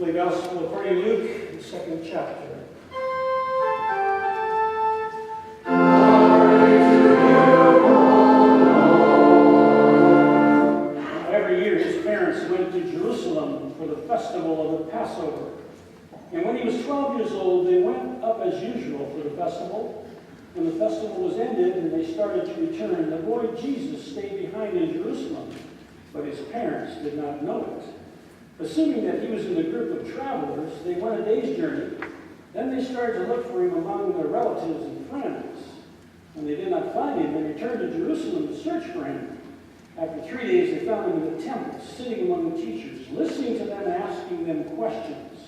Holy Gospel according to Luke, the 2nd chapter. Every year his parents went to Jerusalem for the festival of the Passover. And when he was 12 years old, they went up as usual for the festival. When the festival was ended and they started to return, the boy Jesus stayed behind in Jerusalem, but his parents did not know it. Assuming that he was in a group of travelers, they went a day's journey. Then they started to look for him among their relatives and friends. When they did not find him, they returned to Jerusalem to search for him. After 3 days, they found him in the temple, sitting among the teachers, listening to them, asking them questions.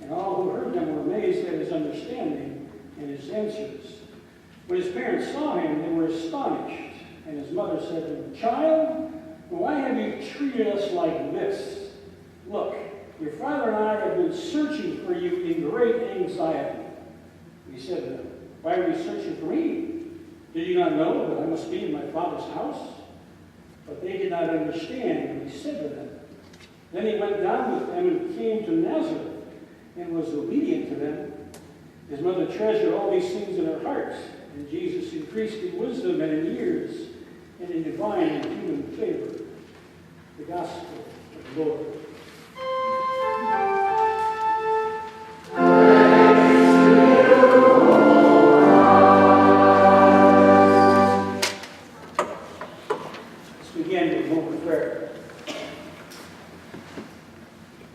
And all who heard them were amazed at his understanding and his answers. When his parents saw him, they were astonished. And his mother said to him, "Child, why have you treated us like this? Look, your father and I have been searching for you in great anxiety." He said to them, "Why are you searching for me? Did you not know that I must be in my father's house?" But they did not understand what he said to them. Then he went down with them and came to Nazareth and was obedient to them. His mother treasured all these things in her heart, and Jesus increased in wisdom and in years and in divine and human favor. The Gospel of the Lord. Let's begin with a moment of prayer.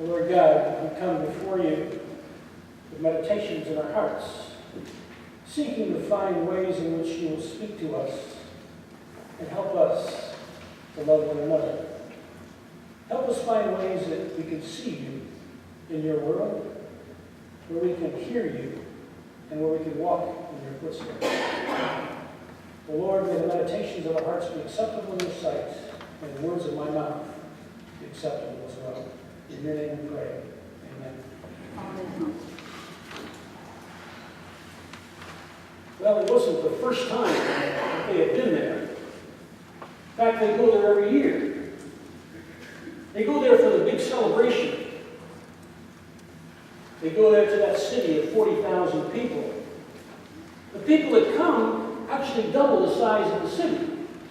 Lord God, we come before you with meditations in our hearts, seeking to find ways in which you will speak to us and help us to love one another. Help us find ways that we can see you in your world, where we can hear you, and where we can walk in your footsteps. The Lord, may the meditations of our hearts be acceptable in your sight, and the words of my mouth be acceptable as well. In your name we pray. Amen. Amen. Well, it wasn't the first time that they had been there. In fact, they go there every year. They go there for the big celebration. They go there to that city of 40,000 people. The people that come actually double the size of the city.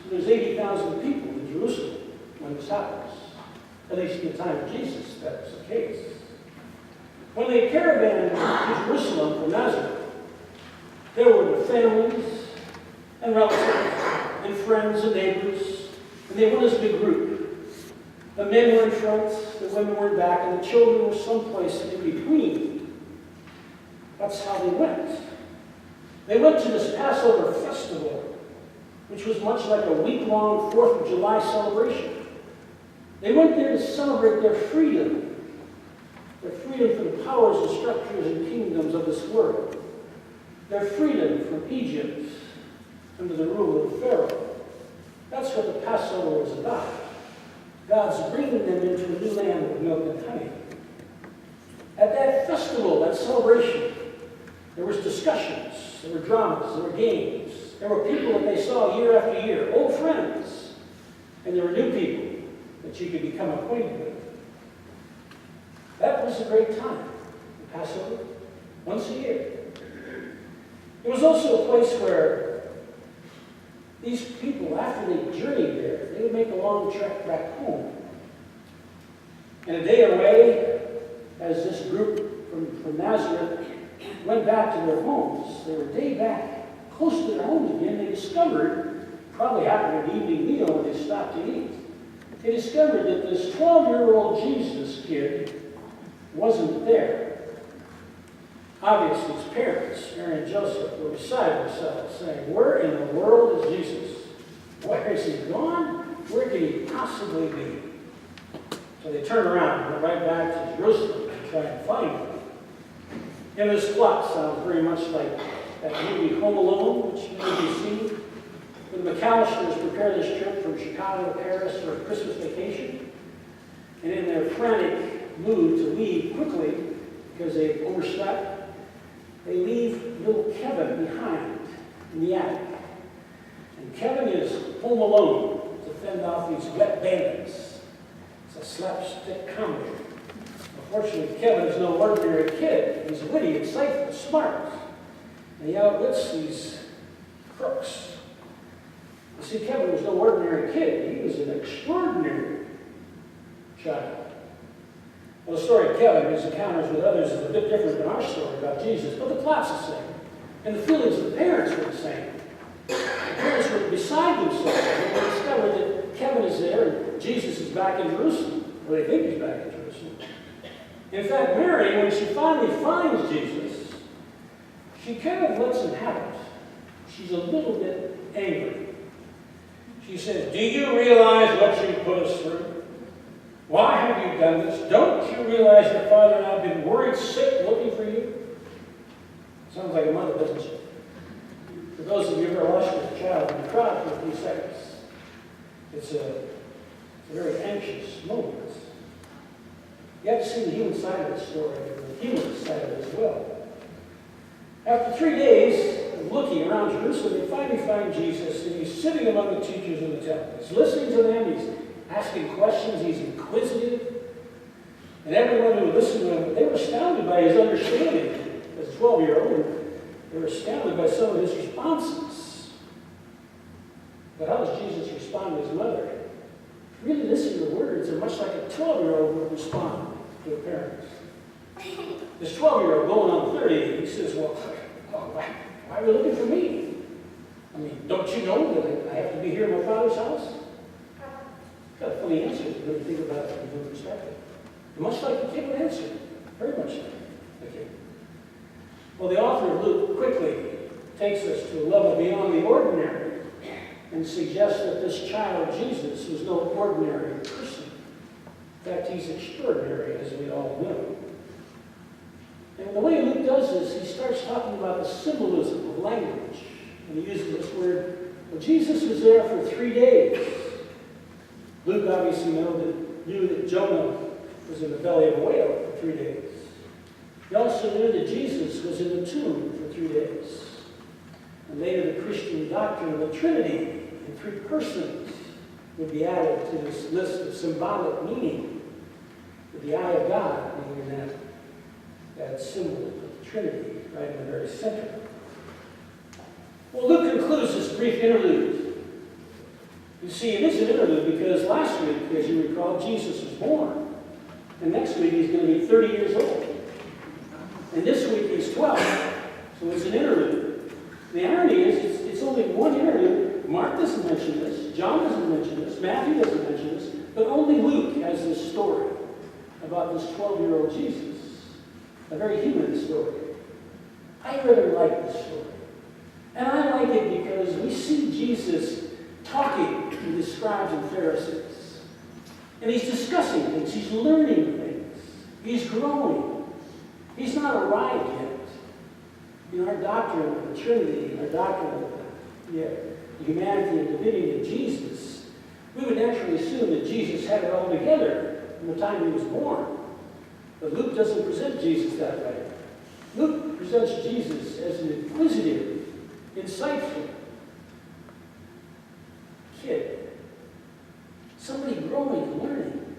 So there's 80,000 people in Jerusalem when this happens. At least in the time of Jesus, that was the case. When they caravaned to Jerusalem from Nazareth, there were the families and relatives and friends and neighbors, and they went as a big group. The men were in front, the women were in back, and the children were someplace in between. That's how they went. They went to this Passover festival, which was much like a week-long 4th of July celebration. They went there to celebrate their freedom from the powers and structures and kingdoms of this world, their freedom from Egypt under the rule of Pharaoh. That's what the Passover was about. God's bringing them into a new land of milk and honey. At that festival, that celebration, there was discussions, there were dramas, there were games. There were people that they saw year after year, old friends, and there were new people that you could become acquainted with. That was a great time, the Passover, once a year. It was also a place where these people, after they journeyed there, they would make a long trek back home. And a day away, as this group from Nazareth went back to their homes, they were a day back, close to their homes again, they discovered, probably after an evening meal when they stopped to eat, they discovered that this 12-year-old Jesus kid wasn't there. Obviously, his parents, Mary and Joseph, were beside themselves, saying, "Where in the world is Jesus? Where is he gone? Where can he possibly be?" So they turned around and went right back to Jerusalem to try and find him. And this plot sounds very much like that movie Home Alone, which many of you have seen. When the McAllisters prepare this trip from Chicago to Paris for a Christmas vacation, and in their frantic mood to leave quickly because they've overslept, they leave little Kevin behind in the attic. And Kevin is home alone to fend off these wet bandits. It's a slapstick comedy of Fortunately, Kevin is no ordinary kid. He's witty, insightful, smart. And he outwits these crooks. You see, Kevin was no ordinary kid. He was an extraordinary child. Well, the story of Kevin, his encounters with others, is a bit different than our story about Jesus, but the plot's the same. And the feelings of the parents were the same. The parents were beside themselves when they discovered that Kevin is there and Jesus is back in Jerusalem. Well, they think he's back in Jerusalem. In fact, Mary, when she finally finds Jesus, she kind of lets him have it. She's a little bit angry. She says, "Do you realize what you put us through? Why have you done this? Don't you realize your father and I have been worried sick looking for you?" Sounds like a mother, doesn't she? For those of you who are watching with a child in the crowd for a few seconds, it's a very anxious moment. You have to see the human side of the story, the human side of it as well. After 3 days of looking around Jerusalem, they finally find Jesus, and he's sitting among the teachers in the temple. He's listening to them, he's asking questions, he's inquisitive. And everyone who listened to him, they were astounded by his understanding. As a 12-year-old, they were astounded by some of his responses. But how does Jesus respond to his mother? Really listen to the words, and much like a 12-year-old would respond to the parents. This 12-year-old going on 30, he says, well, why are you looking for me? I mean, don't you know that I have to be here in my father's house? Got a funny answer if you really think about it from your perspective. Much like the kid would answer. Very much like the kid. Well, the author of Luke quickly takes us to a level beyond the ordinary and suggests that this child, Jesus, was no ordinary person. In fact, he's extraordinary, as we all know. And the way Luke does this, he starts talking about the symbolism of language. And he uses this word, well, Jesus was there for 3 days. Luke obviously knew that Jonah was in the belly of a whale for 3 days. He also knew that Jesus was in the tomb for 3 days. And later the Christian doctrine of the Trinity in 3 persons would be added to this list of symbolic meaning. With the eye of God being that symbol of the Trinity right in the very center. Well, Luke concludes this brief interlude. You see, it is an interlude because last week, as you recall, Jesus was born. And next week, he's going to be 30 years old. And this week, he's 12. So it's an interlude. The irony is, it's only one interlude. Mark doesn't mention this. John doesn't mention this. Matthew doesn't mention this. But only Luke has this story about this 12-year-old Jesus. A very human story. I really like this story. And I like it because we see Jesus talking to the scribes and Pharisees. And he's discussing things. He's learning things. He's growing. He's not arrived yet. You know, our doctrine of the Trinity, our doctrine of the humanity and divinity of Jesus, we would naturally assume that Jesus had it all together from the time he was born. But Luke doesn't present Jesus that way. Luke presents Jesus as an inquisitive, insightful kid. Somebody growing and learning.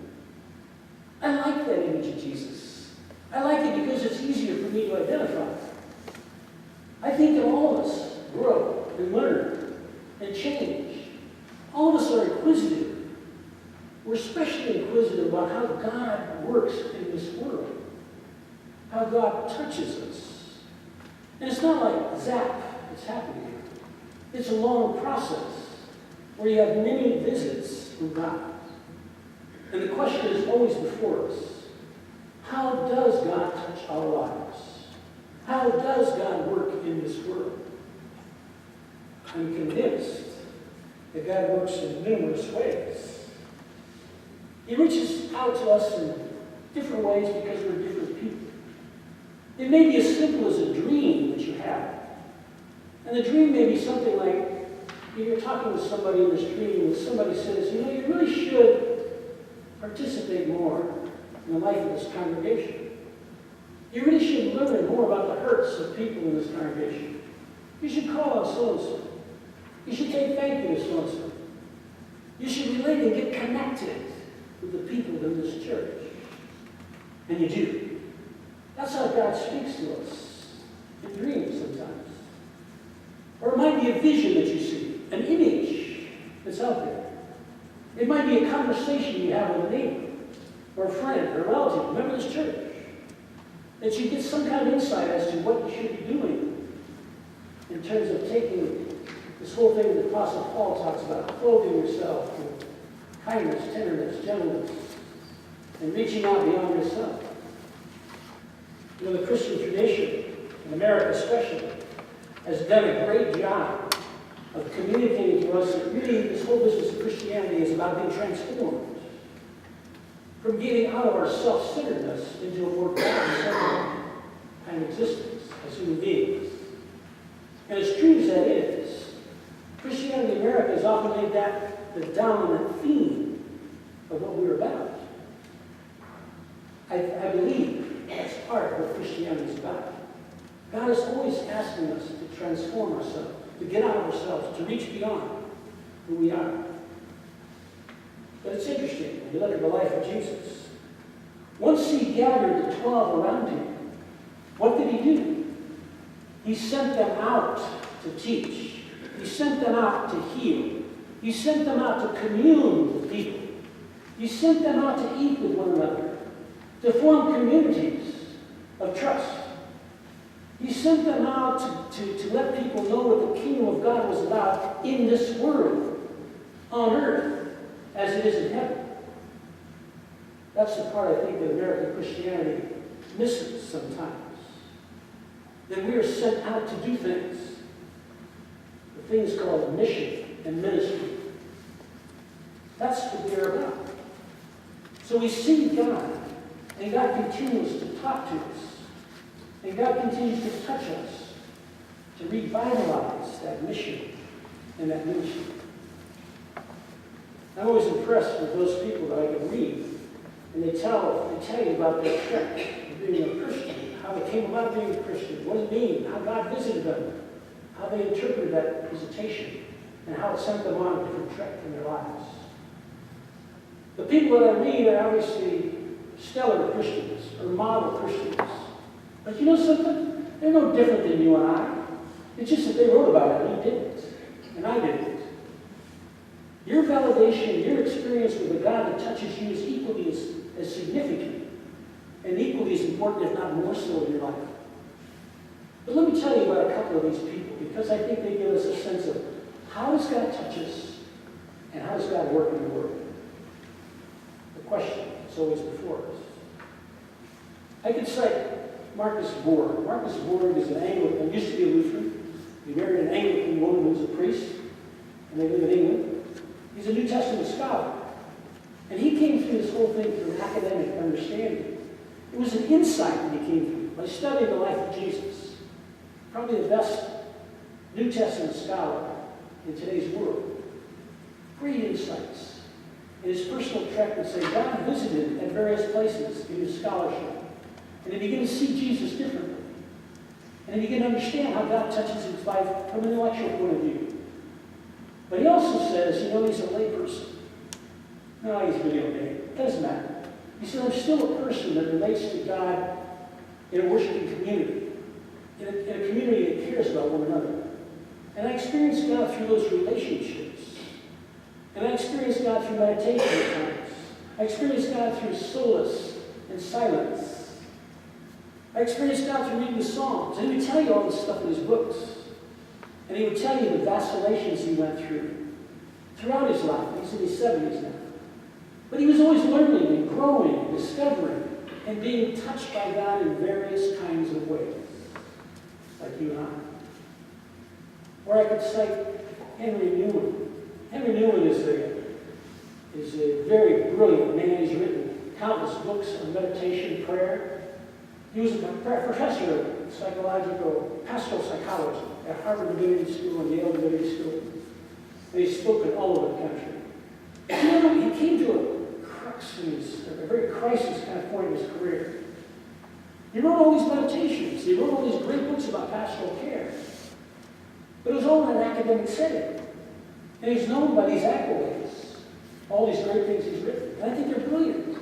I like that image of Jesus. I like it because it's easier for me to identify. I think that all of us grow and learn and change. All of us are inquisitive. We're especially inquisitive about how God works in this world. How God touches us. And it's not like zap, it's happening. It's a long process where you have many visits from God. And the question is always before us. How does God touch our lives? How does God work in this world? I'm convinced that God works in numerous ways. He reaches out to us in different ways because we're different people. It may be as simple as a dream that you have. And the dream may be something like, you're talking with somebody in this dream and somebody says, you know, you really should participate more in the life of this congregation. You really should learn more about the hurts of people in this congregation. You should call on so-and-so. You should take thank you to so-and-so. You should relate and get connected with the people in this church. And you do. That's how God speaks to us in dreams sometimes. Or it might be a vision that you see, an image that's out there. It might be a conversation you have with a neighbor, or a friend, or a relative, a member of this church, that you get some kind of insight as to what you should be doing in terms of taking this whole thing that the Apostle Paul talks about, clothing yourself with kindness, tenderness, gentleness, and reaching out beyond yourself. You know, the Christian tradition, in America especially, has done a great job of communicating to us that really this whole business of Christianity is about being transformed from getting out of our self-centeredness into a more God-centered kind of existence as human beings. And as true as that is, Christianity in America has often made that the dominant theme of what we're about. I believe that's part of what Christianity is about. God is always asking us to transform ourselves, to get out of ourselves, to reach beyond who we are. But it's interesting when you look at the life of Jesus. Once he gathered the 12 around him, what did he do? He sent them out to teach. He sent them out to heal. He sent them out to commune with people. He sent them out to eat with one another, to form communities of trust. He sent them out to let people know what the kingdom of God was about in this world, on earth, as it is in heaven. That's the part I think that American Christianity misses sometimes. That we are sent out to do things. The things called mission and ministry. That's what they're about. So we see God, and God continues to talk to us. And God continues to touch us, to revitalize that mission and that ministry. I'm always impressed with those people that I can read, and they tell you about their trek of being a Christian, how they came about being a Christian, what it means, how God visited them, how they interpreted that visitation, and how it sent them on a different trek in their lives. The people that I read are obviously stellar Christians, or model Christians. But you know something? They're no different than you and I. It's just that they wrote about it and you didn't. And I didn't. Your validation, your experience with a God that touches you is equally as significant and equally as important, if not more so, in your life. But let me tell you about a couple of these people, because I think they give us a sense of how does God touch us and how does God work in the world? The question is always before us. I could cite Marcus Borg. Marcus Borg is an Anglican, used to be a Lutheran. He married an Anglican woman who was a priest, and they live in England. He's a New Testament scholar. And he came through this whole thing through an academic understanding. It was an insight that he came through by studying the life of Jesus. Probably the best New Testament scholar in today's world. Great insights. In his personal trek would say God visited at various places in his scholarship. And he began to see Jesus differently. And he began to understand how God touches his life from an intellectual point of view. But he also says, you know, he's a layperson. No, he's really okay. It doesn't matter. He said, I'm still a person that relates to God in a worshiping community, in a community that cares about one another. And I experience God through those relationships. And I experience God through meditation at times. I experience God through solace and silence. I experienced God through reading the Psalms. And he would tell you all this stuff in his books. And he would tell you the vacillations he went through throughout his life. He's in his 70s now. But he was always learning and growing and discovering and being touched by God in various kinds of ways, like you and I. Or I could cite Henry Newman. Henry Newman is a very brilliant man. He's written countless books on meditation, prayer. He was a professor of pastoral psychology at Harvard Divinity School and Yale Divinity School. And he's spoken all over the country. And you know, he came to a crux in a very crisis kind of point in his career. He wrote all these meditations. He wrote all these great books about pastoral care. But it was all in an academic setting. And he's known by these accolades, all these great things he's written. And I think they're brilliant.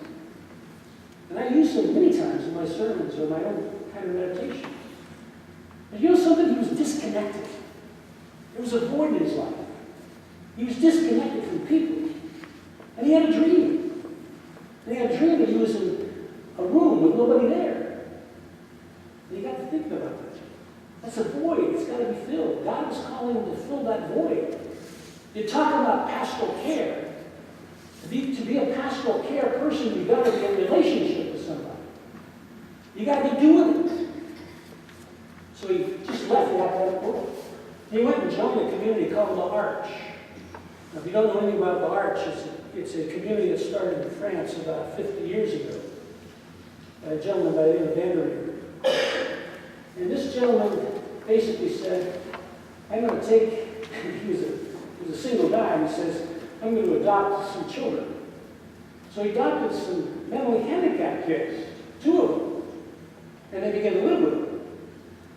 And I use them many times my sermons or my own kind of meditation. And you know something? He was disconnected. There was a void in his life. He was disconnected from people. And he had a dream. And he had a dream that he was in a room with nobody there. And he got to thinking about that. That's a void. It's got to be filled. God was calling him to fill that void. You talk about pastoral care. To be a pastoral care person, you've got to be in a relationship with somebody. You got to be doing it. So he just left the academic world. He went and joined a community called the Arch. Now, if you don't know anything about the Arch, it's a community that started in France about 50 years ago by a gentleman by the name of Vandermeer. And this gentleman basically said, I'm going to take, he was a single guy, and he says, I'm going to adopt some children. So he adopted some mentally handicapped kids, 2 of them, and they began to live with him.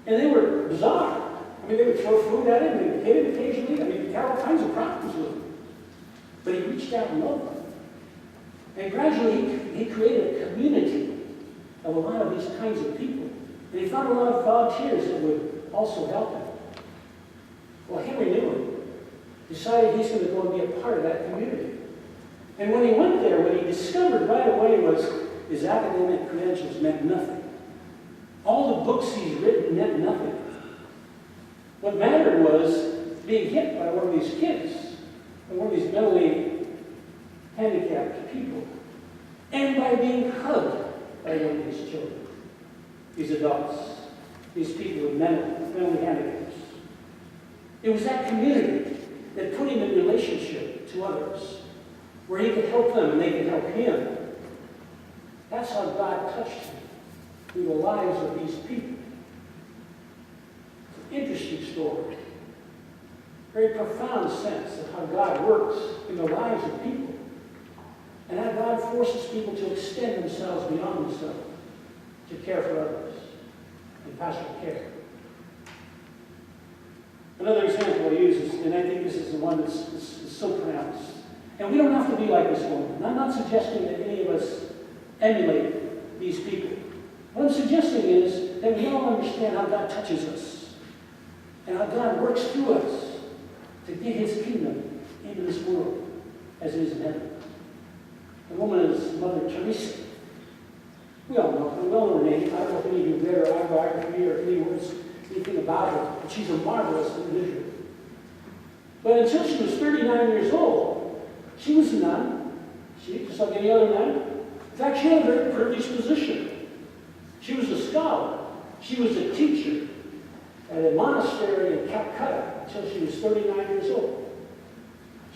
And they were bizarre. I mean, they would throw food at him, they would hit him occasionally. I mean, he had all kinds of problems with him. But he reached out and loved them. And gradually, he created a community of a lot of these kinds of people. And he found a lot of volunteers that would also help him. Well, Henry Newman decided he's going to go and be a part of that community. And when he went there, what he discovered right away was his academic credentials meant nothing. All the books he's written meant nothing. What mattered was being hit by one of these kids, by one of these mentally handicapped people, and by being hugged by one of these children, these adults, these people with mentally handicaps. It was that community that put him in relationship to others, where he could help them and they could help him. That's how God touched him through the lives of these people. It's an interesting story. Very profound sense of how God works in the lives of people. And how God forces people to extend themselves beyond themselves to care for others in pastoral care. Another example I use is, and I think this is the one that's so pronounced. And we don't have to be like this woman. I'm not suggesting that any of us emulate these people. What I'm suggesting is that we all understand how God touches us and how God works through us to get his kingdom into this world as it is in heaven. The woman is Mother Teresa. We all know her. We all know her name. I don't know if any of you read her biography or anything about her, but she's a marvelous individual. But until she was 39 years old, she was a nun. She, just like any other nun. In fact, she had a very privileged position. She was a scholar. She was a teacher at a monastery in Calcutta until she was 39 years old.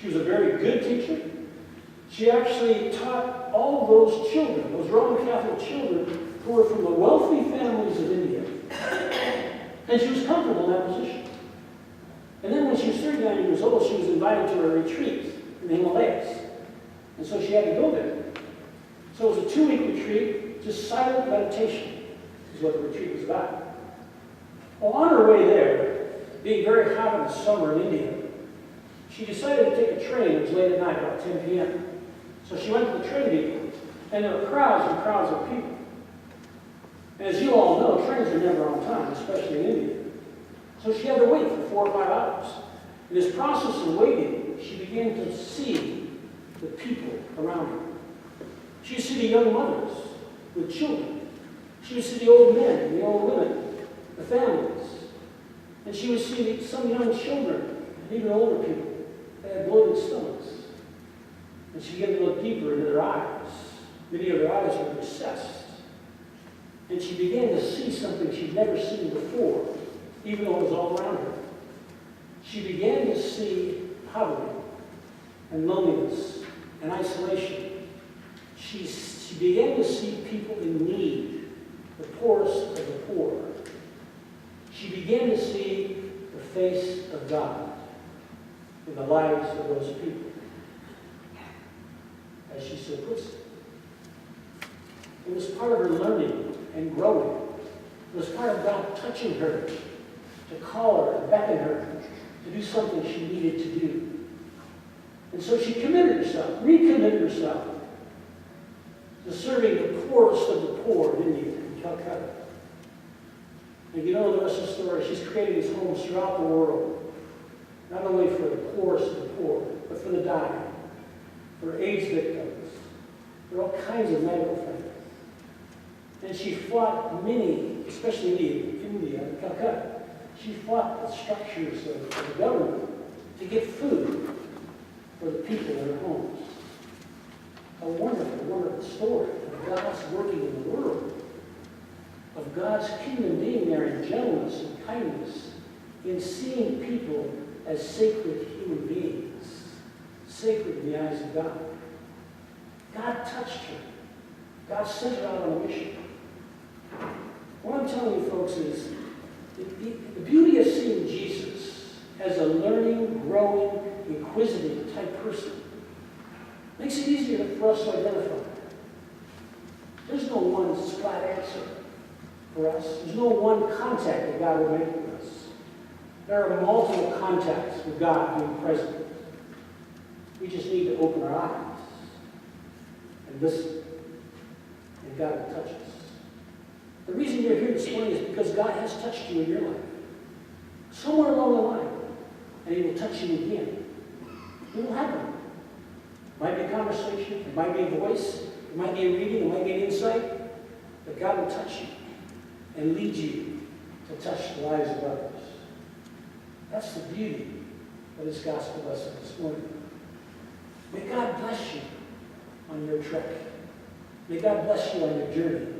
She was a very good teacher. She actually taught all those children, those Roman Catholic children, who were from the wealthy families of India. And she was comfortable in that position. And then when she was 39 years old, she was invited to a retreat in the Himalayas. And so she had to go there. So it was a 2-week retreat, just silent meditation is what the retreat was about. Well, on her way there, being very hot in the summer in India, she decided to take a train. It was late at night, about 10 p.m. So she went to the train depot, and there were crowds and crowds of people. And as you all know, trains are never on time, especially in India. So she had to wait for 4 or 5 hours. In this process of waiting, she began to see the people around her. She would see the young mothers with children. She would see the old men and the old women, the families. And she would see some young children and even older people that had bloated stomachs. And she began to look deeper into their eyes. Many of their eyes were recessed. And she began to see something she'd never seen before, even though it was all around her. She began to see poverty and loneliness and isolation. She began to see people in need, the poorest of the poor. She began to see the face of God in the lives of those people, as she so puts it. It was part of her learning and growing. It was part of God touching her, to call her, to beckon her, to do something she needed to do. And so she committed herself, recommitted herself to serving the poorest of the poor in India, in Calcutta. And you know the rest of the story. She's created these homes throughout the world, not only for the poorest of the poor, but for the dying, for AIDS victims, for all kinds of medical things. And she fought many, especially in India and Calcutta, she fought the structures of the government to get food for the people in their homes. A wonderful, wonderful story of God's working in the world, of God's kingdom being there in gentleness and kindness, in seeing people as sacred human beings, sacred in the eyes of God. God touched her. God sent her out on a mission. What I'm telling you, folks, is the beauty of seeing Jesus as a learning, growing, inquisitive type person makes it easier for us to identify. There's no one flat answer for us. There's no one contact that God will make with us. There are multiple contacts with God being present. We just need to open our eyes and listen, and God will touch us. The reason you're here this morning is because God has touched you in your life. Somewhere along the line, and He will touch you again. It will happen. It might be a conversation, it might be a voice, it might be a reading, it might be an insight, but God will touch you and lead you to touch the lives of others. That's the beauty of this gospel lesson this morning. May God bless you on your trek. May God bless you on your journey.